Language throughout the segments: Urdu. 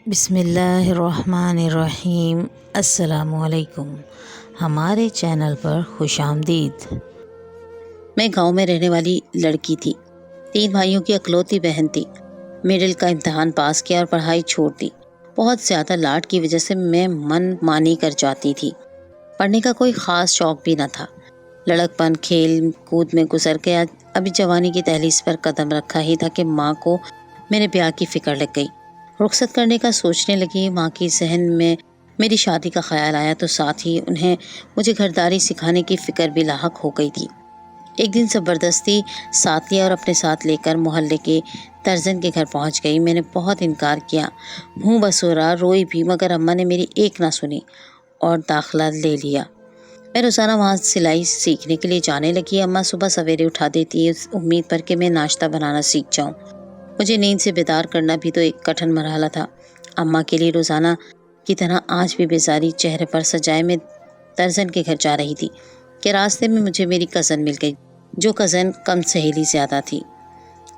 بسم اللہ الرحمن الرحیم۔ السلام علیکم، ہمارے چینل پر خوش آمدید۔ میں گاؤں میں رہنے والی لڑکی تھی۔ 3 بھائیوں کی اکلوتی بہن تھی۔ مڈل کا امتحان پاس کیا اور پڑھائی چھوڑ دی۔ بہت زیادہ لاڈ کی وجہ سے میں من مانی کر جاتی تھی۔ پڑھنے کا کوئی خاص شوق بھی نہ تھا۔ لڑک پن کھیل کود میں گزر گیا۔ ابھی جوانی کی دہلیز پر قدم رکھا ہی تھا کہ ماں کو میرے بیاہ کی فکر لگ گئی۔ رخصت کرنے کا سوچنے لگی۔ ماں کی ذہن میں میری شادی کا خیال آیا تو ساتھ ہی انہیں مجھے گھرداری سکھانے کی فکر بھی لاحق ہو گئی تھی۔ ایک دن زبردستی ساتھ لیا اور اپنے ساتھ لے کر محلے کے ترزن کے گھر پہنچ گئی۔ میں نے بہت انکار کیا، منہ بسورا، روئی بھی، مگر اماں نے میری ایک نہ سنی اور داخلہ لے لیا۔ میں روزانہ وہاں سلائی سیکھنے کے لیے جانے لگی۔ اماں صبح سویرے اٹھا دیتی اس امید پر کہ میں ناشتہ بنانا سیکھ جاؤں۔ مجھے نیند سے بیدار کرنا بھی تو ایک کٹھن مرحلہ تھا۔ اماں کے لیے روزانہ کی طرح آج بھی بیزاری چہرے پر سجائے میں ترزن کے گھر جا رہی تھی کہ راستے میں مجھے میری کزن مل گئی، جو کزن کم سہیلی زیادہ تھی،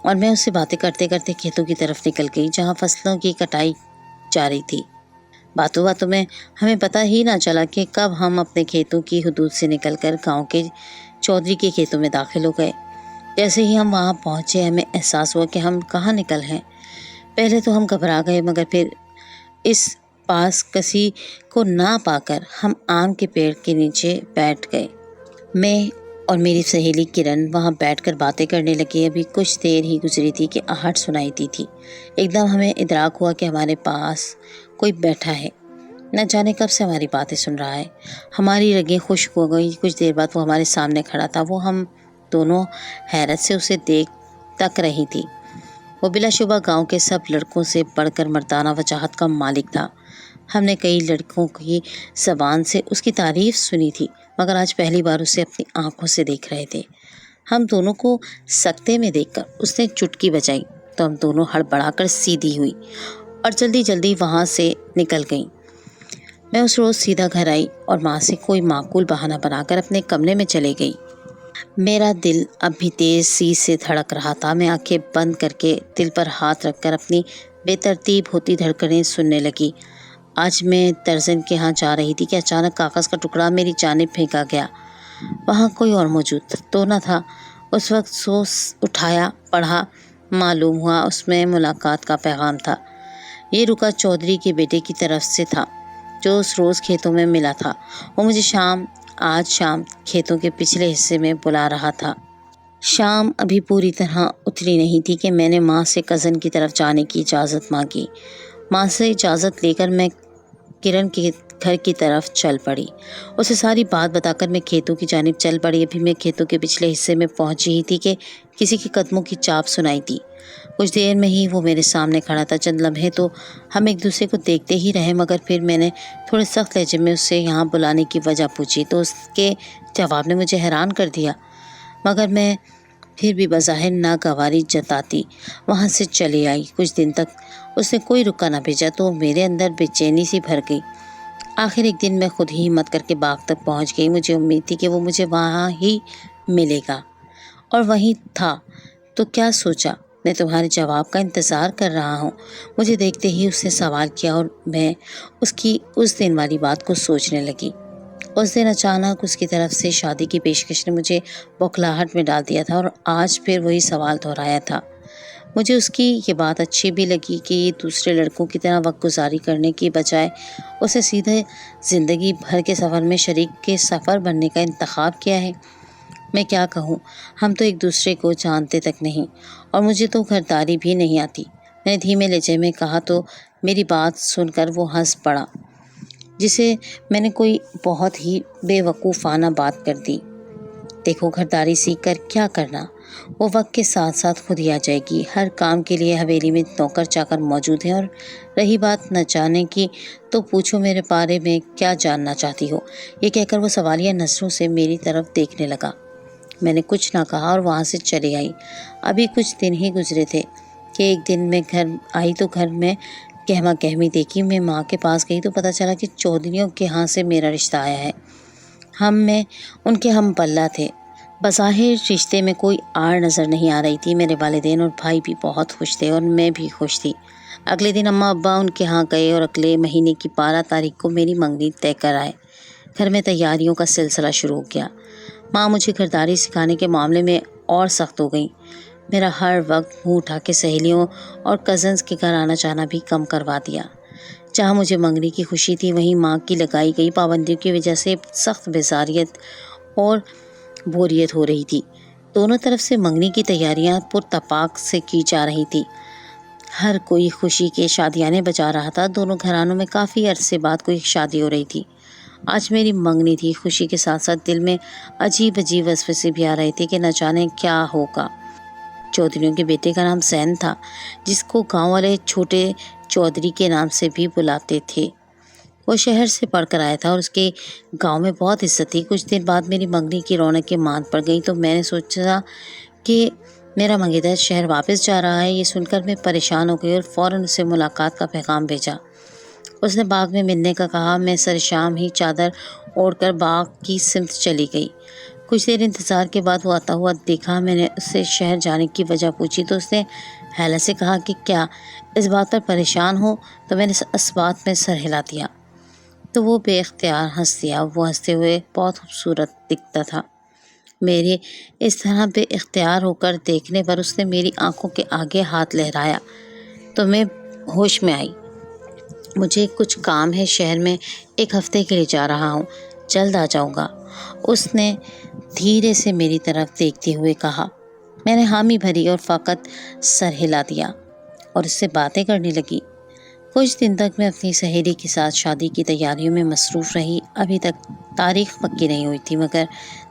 اور میں اس سے باتیں کرتے کرتے کھیتوں کی طرف نکل گئی جہاں فصلوں کی کٹائی جا رہی تھی۔ باتوں باتوں میں ہمیں پتہ ہی نہ چلا کہ کب ہم اپنے کھیتوں کی حدود سے نکل کر گاؤں کے چودھری کے کھیتوں میں داخل ہو گئے۔ جیسے ہی ہم وہاں پہنچے ہمیں احساس ہوا کہ ہم کہاں نکل ہیں۔ پہلے تو ہم گھبرا گئے، مگر پھر اس پاس کسی کو نہ پا کر ہم آم کے پیڑ کے نیچے بیٹھ گئے۔ میں اور میری سہیلی کرن وہاں بیٹھ کر باتیں کرنے لگے۔ ابھی کچھ دیر ہی گزری تھی کہ آہٹ سنائی دی تھی۔ ایک دم ہمیں ادراک ہوا کہ ہمارے پاس کوئی بیٹھا ہے، نہ جانے کب سے ہماری باتیں سن رہا ہے۔ ہماری رگیں خشک ہو گئی۔ کچھ دیر بعد وہ ہمارے سامنے کھڑا تھا۔ وہ ہم دونوں حیرت سے اسے دیکھ تک رہی تھی۔ وہ بلا شبہ گاؤں کے سب لڑکوں سے بڑھ کر مردانہ وجاہت کا مالک تھا۔ ہم نے کئی لڑکوں کی زبان سے اس کی تعریف سنی تھی، مگر آج پہلی بار اسے اپنی آنکھوں سے دیکھ رہے تھے۔ ہم دونوں کو سکتے میں دیکھ کر اس نے چٹکی بجائی تو ہم دونوں ہڑبڑا کر سیدھی ہوئی اور جلدی جلدی وہاں سے نکل گئیں۔ میں اس روز سیدھا گھر آئی اور ماں سے کوئی معقول بہانہ بنا کر اپنے کمرے میں چلے گئی۔ میرا دل اب بھی تیز سی سے دھڑک رہا تھا۔ میں آنکھیں بند کر کے دل پر ہاتھ رکھ کر اپنی بے ترتیب ہوتی دھڑکنیں سننے لگی۔ آج میں ترزن کے ہاں جا رہی تھی کہ اچانک کاغذ کا ٹکڑا میری جانب پھینکا گیا۔ وہاں کوئی اور موجود تو نہ تھا۔ اس وقت سوچ اٹھایا، پڑھا، معلوم ہوا اس میں ملاقات کا پیغام تھا۔ یہ رکا چودھری کے بیٹے کی طرف سے تھا جو اس روز کھیتوں میں ملا تھا۔ وہ مجھے آج شام کھیتوں کے پچھلے حصے میں بلا رہا تھا۔ شام ابھی پوری طرح اتری نہیں تھی کہ میں نے ماں سے کزن کی طرف جانے کی اجازت مانگی۔ ماں سے اجازت لے کر میں کرن کے گھر کی طرف چل پڑی۔ اسے ساری بات بتا کر میں کھیتوں کی جانب چل پڑی۔ ابھی میں کھیتوں کے پچھلے حصے میں پہنچی ہی تھی کہ کسی کے قدموں کی چاپ سنائی دی۔ کچھ دیر میں ہی وہ میرے سامنے کھڑا تھا۔ چند لمحے تو ہم ایک دوسرے کو دیکھتے ہی رہے، مگر پھر میں نے تھوڑے سخت لہجے میں اس سے یہاں بلانے کی وجہ پوچھی تو اس کے جواب نے مجھے حیران کر دیا، مگر میں پھر بھی بظاہر ناگواری جتاتی وہاں سے چلی آئی۔ کچھ دن تک اس نے کوئی رکا نہ بھیجا تو میرے اندر بے چینی سی بھر گئی۔ آخر ایک دن میں خود ہی ہمت کر کے باغ تک پہنچ گئی۔ مجھے امید تھی کہ وہ مجھے وہاں ہی ملے گا، اور وہیں تھا تو کیا سوچا، میں تمہارے جواب کا انتظار کر رہا ہوں۔ مجھے دیکھتے ہی اس نے سوال کیا اور میں اس کی اس دن والی بات کو سوچنے لگی۔ اس دن اچانک اس کی طرف سے شادی کی پیشکش نے مجھے بوکھلاہٹ میں ڈال دیا تھا اور آج پھر وہی سوال دہرایا تھا۔ مجھے اس کی یہ بات اچھی بھی لگی کہ دوسرے لڑکوں کی طرح وقت گزاری کرنے کی بجائے اسے سیدھے زندگی بھر کے سفر میں شریک کے سفر بننے کا انتخاب کیا ہے۔ میں کیا کہوں، ہم تو ایک دوسرے کو جانتے تک نہیں، اور مجھے تو گھرداری بھی نہیں آتی۔ میں نے دھیمے لہجے میں کہا تو میری بات سن کر وہ ہنس پڑا، جسے میں نے کوئی بہت ہی بے وقوفانہ بات کر دی۔ دیکھو، گھرداری سیکھ کر کیا کرنا، وہ وقت کے ساتھ ساتھ خود ہی آ جائے گی۔ ہر کام کے لیے حویلی میں نوکر چاکر موجود ہیں، اور رہی بات نہ جانے کی تو پوچھو میرے بارے میں کیا جاننا چاہتی ہو۔ یہ کہہ کر وہ سوالیہ نظروں سے میری طرف دیکھنے لگا۔ میں نے کچھ نہ کہا اور وہاں سے چلی آئی۔ ابھی کچھ دن ہی گزرے تھے کہ ایک دن میں گھر آئی تو گھر میں گہما گہمی دیکھی۔ میں ماں کے پاس گئی تو پتہ چلا کہ چودھریوں کے ہاں سے میرا رشتہ آیا ہے۔ ہم میں ان کے ہم پلہ تھے۔ بظاہر رشتے میں کوئی آڑ نظر نہیں آ رہی تھی۔ میرے والدین اور بھائی بھی بہت خوش تھے اور میں بھی خوش تھی، اگلے دن اماں ابا ان کے ہاں گئے اور اگلے مہینے کی 12 تاریخ کو میری منگنی طے کر آئے۔ گھر میں تیاریوں کا سلسلہ شروع ہو گیا۔ ماں مجھے گھرداری سکھانے کے معاملے میں اور سخت ہو گئی۔ میرا ہر وقت منہ اٹھا کے سہیلیوں اور کزنز کے گھر آنا جانا بھی کم کروا دیا۔ جہاں مجھے منگنی کی خوشی تھی، وہیں ماں کی لگائی گئی پابندیوں کی وجہ سے سخت بیزاریت اور بوریت ہو رہی تھی۔ دونوں طرف سے منگنی کی تیاریاں پرتپاک سے کی جا رہی تھی۔ ہر کوئی خوشی کے شادیانے بجا رہا تھا۔ دونوں گھرانوں میں کافی عرصے بعد کوئی شادی ہو رہی تھی۔ آج میری منگنی تھی۔ خوشی کے ساتھ ساتھ دل میں عجیب عجیب وسوسے بھی آ رہے تھے کہ نہ جانے کیا ہوگا۔ چودھریوں کے بیٹے کا نام زین تھا، جس کو گاؤں والے چھوٹے چودھری کے نام سے بھی بلاتے تھے۔ وہ شہر سے پڑھ کر آیا تھا اور اس کے گاؤں میں بہت عزت تھی۔ کچھ دن بعد میری منگنی کی رونقیں ماند پڑ گئیں تو میں نے سوچا کہ میرا منگیدر شہر واپس جا رہا ہے۔ یہ سن کر میں پریشان ہو گئی اور فوراً اسے ملاقات کا پیغام بھیجا۔ اس نے باغ میں ملنے کا کہا۔ میں سر شام ہی چادر اوڑھ کر باغ کی سمت چلی گئی۔ کچھ دیر انتظار کے بعد وہ آتا ہوا دیکھا۔ میں نے اس سے شہر جانے کی وجہ پوچھی تو اس نے حیرت سے کہا کہ کیا اس بات پر پریشان ہو؟ تو میں نے اس بات میں سر ہلا دیا تو وہ بے اختیار ہنس دیا۔ وہ ہنستے ہوئے بہت خوبصورت دکھتا تھا۔ میرے اس طرح بے اختیار ہو کر دیکھنے پر اس نے میری آنکھوں کے آگے ہاتھ لہرایا تو میں ہوش میں آئی۔ مجھے کچھ کام ہے شہر میں، 1 ہفتے کے لیے جا رہا ہوں، جلد آ جاؤں گا۔ اس نے دھیرے سے میری طرف دیکھتے ہوئے کہا۔ میں نے حامی بھری اور فقط سر ہلا دیا اور اس سے باتیں کرنے لگی۔ کچھ دن تک میں اپنی سہیلی کے ساتھ شادی کی تیاریوں میں مصروف رہی۔ ابھی تک تاریخ پکی نہیں ہوئی تھی مگر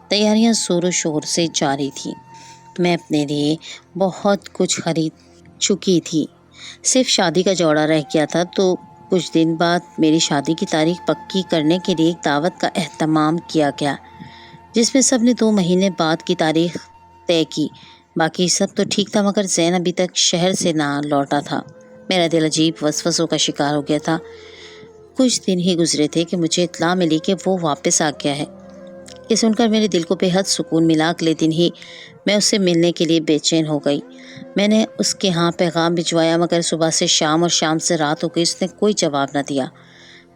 تیاریاں زور و شور سے جاری تھیں۔ میں اپنے لیے بہت کچھ خرید چکی تھی۔ صرف شادی کا جوڑا رہ گیا تھا تو کچھ دن بعد میری شادی کی تاریخ پکی کرنے کے لیے ایک دعوت کا اہتمام کیا گیا، جس میں سب نے 2 مہینے بعد کی تاریخ طے کی۔ باقی سب تو ٹھیک تھا مگر زین ابھی تک شہر سے نہ لوٹا تھا۔ میرا دل عجیب وسوسوں کا شکار ہو گیا تھا۔ کچھ دن ہی گزرے تھے کہ مجھے اطلاع ملی کہ وہ واپس آ گیا ہے۔ یہ سن کر میرے دل کو بے حد سکون ملا۔ اگلے دن ہی میں اس سے ملنے کے لیے بے چین ہو گئی۔ میں نے اس کے ہاں پیغام بھجوایا مگر صبح سے شام اور شام سے رات ہو گئی، اس نے کوئی جواب نہ دیا۔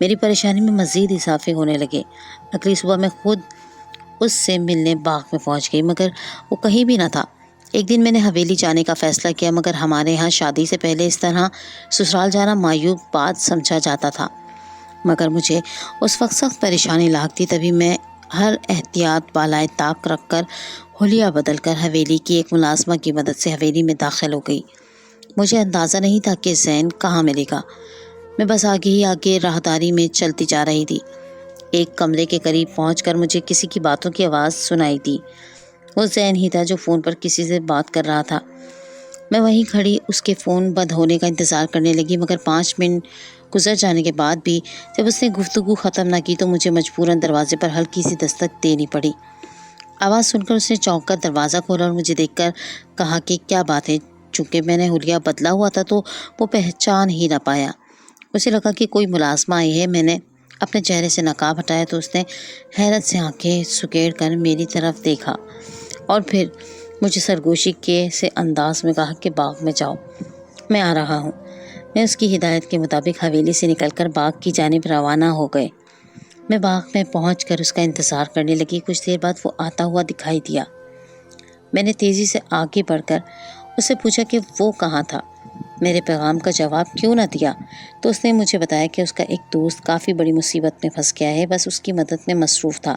میری پریشانی میں مزید اضافے ہونے لگے۔ اگلی صبح میں خود اس سے ملنے باغ میں پہنچ گئی مگر وہ کہیں بھی نہ تھا۔ ایک دن میں نے حویلی جانے کا فیصلہ کیا مگر ہمارے ہاں شادی سے پہلے اس طرح سسرال جانا معیوب بات سمجھا جاتا تھا۔ مگر مجھے اس وقت سخت پریشانی لاحق تھی۔ تبھی میں ہر احتیاط بالائے طاق رکھ کر حلیہ بدل کر حویلی کی ایک ملازمہ کی مدد سے حویلی میں داخل ہو گئی۔ مجھے اندازہ نہیں تھا کہ زین کہاں ملے گا۔ میں بس آگے ہی آگے راہداری میں چلتی جا رہی تھی۔ ایک کمرے کے قریب پہنچ کر مجھے کسی کی باتوں کی آواز سنائی دی۔ وہ زین ہی تھا جو فون پر کسی سے بات کر رہا تھا۔ میں وہیں کھڑی اس کے فون بند ہونے کا انتظار کرنے لگی مگر 5 منٹ گزر جانے کے بعد بھی جب اس نے گفتگو ختم نہ کی تو مجھے مجبوراً دروازے پر ہلکی سی دستک دینی پڑی۔ آواز سن کر اس نے چونک کر دروازہ کھولا اور مجھے دیکھ کر کہا کہ کیا بات ہے۔ چونکہ میں نے حلیہ بدلا ہوا تھا تو وہ پہچان ہی نہ پایا۔ اسے لگا کہ کوئی ملازمہ آئی ہے۔ میں نے اپنے چہرے سے نقاب ہٹایا تو اس نے حیرت سے آنکھیں سکیڑ کر میری طرف دیکھا اور پھر مجھے سرگوشی کے سے انداز میں کہا کہ باغ میں جاؤ، میں آ رہا ہوں۔ میں اس کی ہدایت کے مطابق حویلی سے نکل کر باغ کی جانب روانہ ہو گئے۔ میں باغ میں پہنچ کر اس کا انتظار کرنے لگی۔ کچھ دیر بعد وہ آتا ہوا دکھائی دیا۔ میں نے تیزی سے آگے بڑھ کر اس سے پوچھا کہ وہ کہاں تھا، میرے پیغام کا جواب کیوں نہ دیا؟ تو اس نے مجھے بتایا کہ اس کا ایک دوست کافی بڑی مصیبت میں پھنس گیا ہے، بس اس کی مدد میں مصروف تھا۔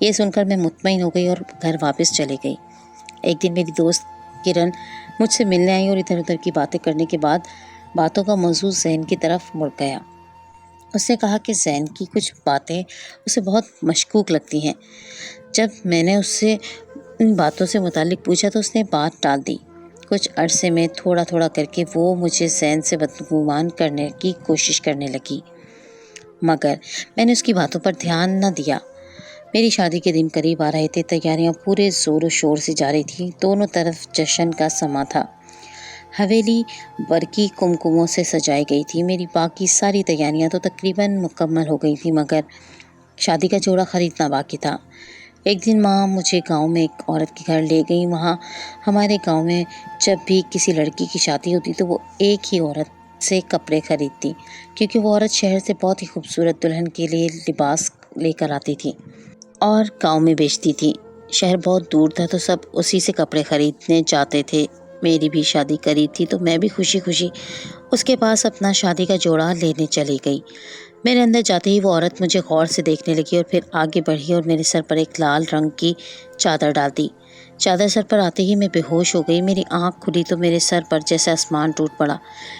یہ سن کر میں مطمئن ہو گئی اور گھر واپس چلے گئی۔ ایک دن میری دوست کرن مجھ سے ملنے آئی اور ادھر ادھر کی باتیں کرنے کے بعد باتوں کا موضوع زین کی طرف مڑ گیا۔ اس نے کہا کہ زین کی کچھ باتیں اسے بہت مشکوک لگتی ہیں۔ جب میں نے اس سے ان باتوں سے متعلق پوچھا تو اس نے بات ٹال دی۔ کچھ عرصے میں تھوڑا تھوڑا کر کے وہ مجھے زین سے بدگمان کرنے کی کوشش کرنے لگی مگر میں نے اس کی باتوں پر دھیان نہ دیا۔ میری شادی کے دن قریب آ رہے تھے۔ تیاریاں پورے زور و شور سے جاری تھیں۔ دونوں طرف جشن کا سما تھا۔ حویلی برقی کمکموں سے سجائی گئی تھی۔ میری باقی ساری تیاریاں تو تقریباً مکمل ہو گئی تھیں مگر شادی کا جوڑا خریدنا باقی تھا۔ ایک دن ماں مجھے گاؤں میں ایک عورت کے گھر لے گئی۔ وہاں ہمارے گاؤں میں جب بھی کسی لڑکی کی شادی ہوتی تو وہ ایک ہی عورت سے کپڑے خریدتی، کیونکہ وہ عورت شہر سے بہت ہی خوبصورت دلہن کے لیے لباس لے کر آتی تھی اور گاؤں میں بیچتی تھی۔ شہر بہت دور تھا تو سب اسی سے کپڑے خریدنے جاتے تھے۔ میری بھی شادی قریب تھی تو میں بھی خوشی خوشی اس کے پاس اپنا شادی کا جوڑا لینے چلی گئی۔ میرے اندر جاتے ہی وہ عورت مجھے غور سے دیکھنے لگی اور پھر آگے بڑھی اور میرے سر پر ایک لال رنگ کی چادر ڈال دی۔ چادر سر پر آتے ہی میں بے ہوش ہو گئی۔ میری آنکھ کھلی تو میرے سر پر جیسے آسمان ٹوٹ پڑا،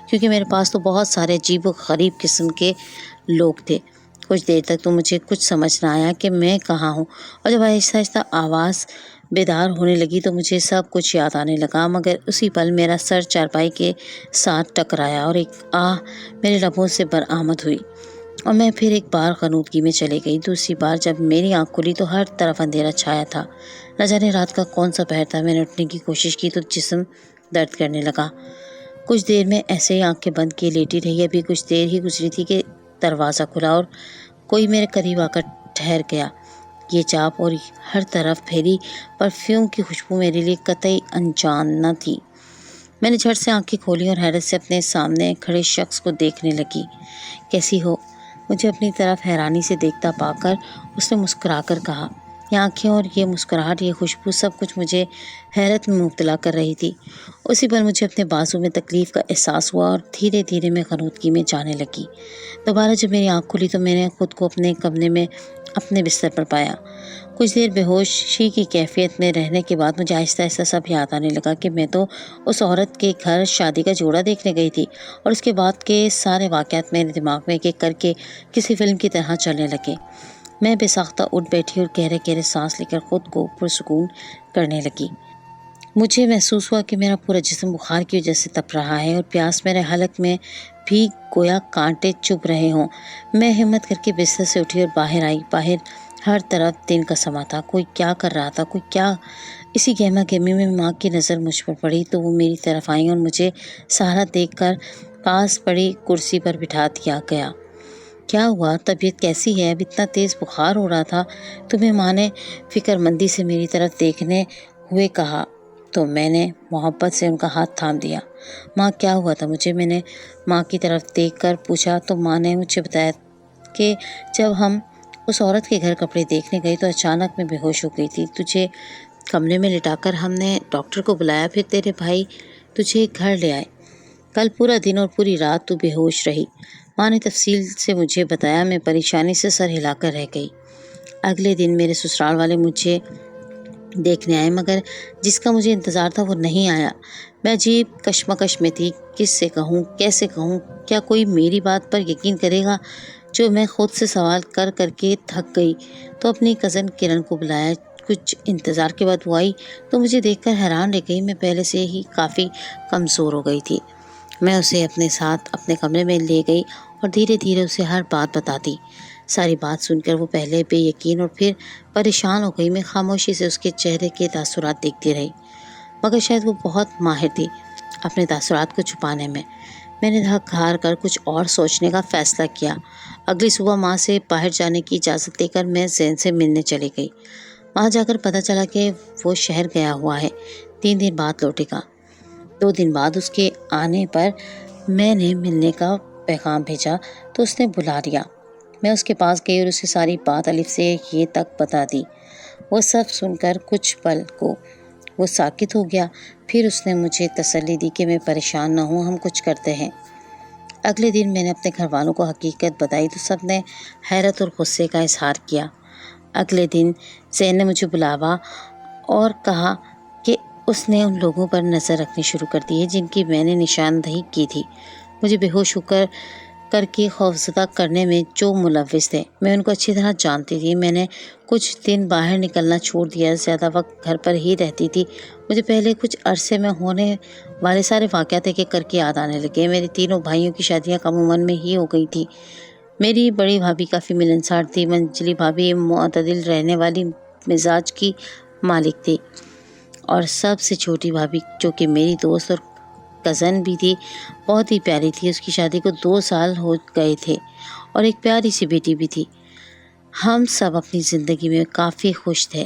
کیونکہ میرے پاس تو بہت سارے عجیب و غریب قسم کے لوگ تھے۔ کچھ دیر تک تو مجھے کچھ سمجھ نہ آیا کہ میں کہاں ہوں، اور جب آہستہ آہستہ آواز بیدار ہونے لگی تو مجھے سب کچھ یاد آنے لگا، مگر اسی پل میرا سر چارپائی کے ساتھ ٹکرایا اور ایک آہ میرے لبوں سے برآمد ہوئی اور میں پھر ایک بار غنودگی میں چلی گئی۔ دوسری بار جب میری آنکھ کھلی تو ہر طرف اندھیرا چھایا تھا۔ نہ جانے رات کا کون سا پہر تھا۔ میں نے اٹھنے کی کوشش کی تو جسم درد کرنے لگا۔ کچھ دیر میں ایسے ہی آنکھیں بند کیے لیٹی رہی۔ ابھی کچھ دیر ہی گزری تھی کہ دروازہ کھلا اور کوئی میرے قریب آ کر ٹھہر گیا۔ یہ چاپ اور ہر طرف پھیلی پرفیوم کی خوشبو میرے لیے قطعی انجان نہ تھی۔ میں نے جھٹ سے آنکھیں کھولی اور حیرت سے اپنے سامنے کھڑے شخص کو دیکھنے لگی۔ کیسی ہو؟ مجھے اپنی طرف حیرانی سے دیکھتا پا کر اس نے مسکرا کر کہا۔ یہ آنکھیں اور یہ مسکراہٹ، یہ خوشبو، سب کچھ مجھے حیرت میں مبتلا کر رہی تھی۔ اسی پر مجھے اپنے بازو میں تکلیف کا احساس ہوا اور دھیرے دھیرے میں غنودگی میں جانے لگی۔ دوبارہ جب میری آنکھ کھلی تو میں نے خود کو اپنے کمرے میں اپنے بستر پر پایا۔ کچھ دیر بے ہوشی کی کیفیت میں رہنے کے بعد مجھے آہستہ آہستہ سب یاد آنے لگا کہ میں تو اس عورت کے گھر شادی کا جوڑا دیکھنے گئی تھی، اور اس کے بعد کے سارے واقعات میرے دماغ میں ایک ایک کر کے کسی فلم کی طرح چلنے لگے۔ میں بے ساختہ اٹھ بیٹھی اور گہرے گہرے سانس لے کر خود کو پرسکون کرنے لگی۔ مجھے محسوس ہوا کہ میرا پورا جسم بخار کی وجہ سے تپ رہا ہے اور پیاس میرے حلق میں بھی گویا کانٹے چبھ رہے ہوں۔ میں ہمت کر کے بستر سے اٹھی اور باہر آئی۔ باہر ہر طرف دن کا سما تھا۔ کوئی کیا کر رہا تھا، کوئی کیا۔ اسی گہما گہمی میں ماں کی نظر مجھ پر پڑی تو وہ میری طرف آئیں اور مجھے سہارا دیکھ کر پاس پڑی کرسی پر بٹھا دیا گیا۔ کیا ہوا؟ طبیعت کیسی ہے؟ اب اتنا تیز بخار ہو رہا تھا تمہیں؟ ماں نے فکر مندی سے میری طرف دیکھنے ہوئے کہا تو میں نے محبت سے ان کا ہاتھ تھام دیا۔ ماں کیا ہوا تھا مجھے؟ میں نے ماں کی طرف دیکھ کر پوچھا تو ماں نے مجھے بتایا کہ جب ہم اس عورت کے گھر کپڑے دیکھنے گئے تو اچانک میں بے ہوش ہو گئی تھی۔ تجھے کمرے میں لٹا کر ہم نے ڈاکٹر کو بلایا، پھر تیرے بھائی تجھے گھر لے آئے۔ کل پورا دن اور پوری رات تو بے ہوش رہی۔ ماں نے تفصیل سے مجھے بتایا۔ میں پریشانی سے سر ہلا کر رہ گئی۔ اگلے دن میرے سسرال والے مجھے دیکھنے آئے، مگر جس کا مجھے انتظار تھا وہ نہیں آیا۔ میں عجیب کشمکش میں تھی، کس سے کہوں، کیسے کہوں؟ کیا کوئی میری بات پر یقین کرے گا؟ جو میں خود سے سوال کر کر کے تھک گئی تو اپنی کزن کرن کو بلایا۔ کچھ انتظار کے بعد وہ آئی تو مجھے دیکھ کر حیران رہ گئی۔ میں پہلے سے ہی کافی کمزور ہو گئی تھی۔ میں اسے اپنے ساتھ اپنے کمرے میں لے گئی اور دھیرے دھیرے اسے ہر بات بتا دی۔ ساری بات سن کر وہ پہلے بے یقین اور پھر پریشان ہو گئی۔ میں خاموشی سے اس کے چہرے کے تاثرات دیکھتی رہی، مگر شاید وہ بہت ماہر تھی اپنے تاثرات کو چھپانے میں۔ میں نے تھک ہار کر کچھ اور سوچنے کا فیصلہ کیا۔ اگلی صبح ماں سے باہر جانے کی اجازت لے کر میں زین سے ملنے چلی گئی۔ وہاں جا کر پتہ چلا کہ وہ شہر گیا ہوا ہے، 3 دن بعد لوٹے گا۔ 2 دن بعد اس کے آنے پر میں نے ملنے کا پیغام بھیجا تو اس نے بلا لیا۔ میں اس کے پاس گئی اور اسے ساری بات الف سے یہ تک بتا دی۔ وہ سب سن کر کچھ پل کو وہ ساکت ہو گیا، پھر اس نے مجھے تسلی دی کہ میں پریشان نہ ہوں، ہم کچھ کرتے ہیں۔ اگلے دن میں نے اپنے گھر والوں کو حقیقت بتائی تو سب نے حیرت اور غصے کا اظہار کیا۔ اگلے دن زین نے مجھے بلاوا اور کہا کہ اس نے ان لوگوں پر نظر رکھنی شروع کر دی ہے جن کی میں نے نشاندہی کی تھی۔ مجھے بے ہوش ہو کر کے خوفزدہ کرنے میں جو ملوث تھے میں ان کو اچھی طرح جانتی تھی۔ میں نے کچھ دن باہر نکلنا چھوڑ دیا، زیادہ وقت گھر پر ہی رہتی تھی۔ مجھے پہلے کچھ عرصے میں ہونے والے سارے واقعات ایک ایک کر کے یاد آنے لگے۔ میری 3 بھائیوں کی شادیاں کم عمر میں ہی ہو گئی تھی۔ میری بڑی بھابھی کافی ملنسار تھی، منجلی بھابھی معتدل رہنے والی مزاج کی مالک تھی، اور سب سے چھوٹی بھابھی جو کہ میری دوست اور کزن بھی تھی بہت ہی پیاری تھی۔ اس کی شادی کو 2 سال ہو گئے تھے اور ایک پیاری سی بیٹی بھی تھی۔ ہم سب اپنی زندگی میں کافی خوش تھے۔